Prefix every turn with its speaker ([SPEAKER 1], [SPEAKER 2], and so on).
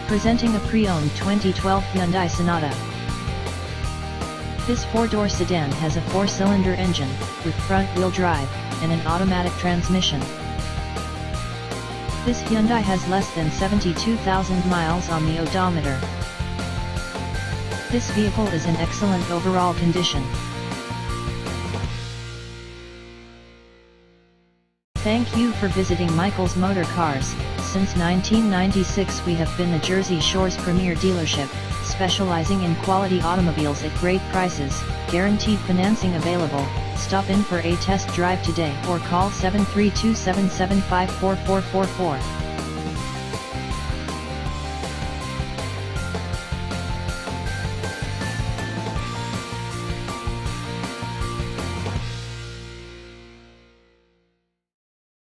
[SPEAKER 1] Presenting a pre-owned 2012 Hyundai Sonata. This four-door sedan has a four-cylinder engine, with front-wheel drive, and an automatic transmission. This Hyundai has less than 72,000 miles on the odometer. This vehicle is in excellent overall condition. Thank you for visiting Michael's Motorcars. Since 1996 we have been the Jersey Shore's premier dealership, specializing in quality automobiles at great prices, guaranteed financing available. Stop in for a test drive today or call 732-775-4444.